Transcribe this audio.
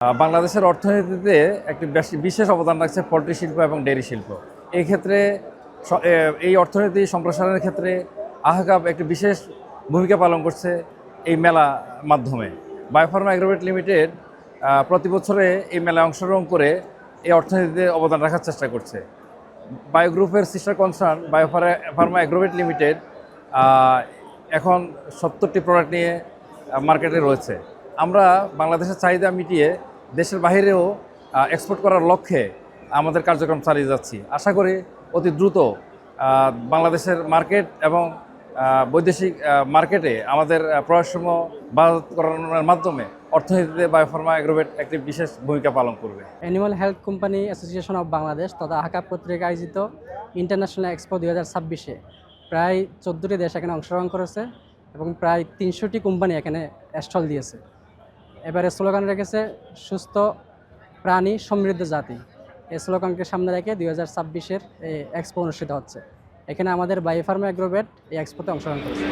বাংলাদেশের অর্থনীতিতে একটি বিশেষ অবদান রাখছে পোল্ট্রি শিল্প এবং ডেয়ারি শিল্প। এই ক্ষেত্রে এই অর্থনীতি সম্প্রসারণের ক্ষেত্রে আহকাব একটি বিশেষ ভূমিকা পালন করছে এই মেলা মাধ্যমে। বায়োফার্মা এগ্রোভেট লিমিটেড প্রতি বছরে এই মেলায় অংশগ্রহণ করে এই অর্থনীতিতে অবদান রাখার চেষ্টা করছে। বায়ো গ্রুপের sister concern biopharma Agrovet limited এখন 70টি প্রোডাক্ট নিয়ে মার্কেটে রয়েছে। আমরা বাংলাদেশের চাহিদা মিটিয়ে দেশের বাহিরেও এক্সপোর্ট করার লক্ষ্যে আমাদের কার্যক্রম চালিয়ে যাচ্ছি। আশা করি অতি দ্রুত বাংলাদেশের মার্কেট এবং বৈদেশিক মার্কেটে আমাদের প্রয়াসসমূহ বাজারজাত করানোর মাধ্যমে অর্থনীতিতে বায়োফার্মা এগ্রোভেট একটি বিশেষ ভূমিকা পালন করবে। Animal health company association of Bangladesh তথা আহকাব কর্তৃক আয়োজিত ইন্টারন্যাশনাল এক্সপো 2026-এ প্রায় 14টি দেশ এখানে অংশগ্রহণ করেছে এবং প্রায় 300টি কোম্পানি এখানে স্টল দিয়েছে। এবারে স্লোগান রেখেছে সুস্থ প্রাণী সমৃদ্ধ জাতি। এই স্লোগানকে সামনে রেখে 2026-এর এই এক্সপো অনুষ্ঠিত হচ্ছে। এখানে আমাদের বায়োফার্মা এগ্রোভেট এই এক্সপোতে অংশগ্রহণ করেছে।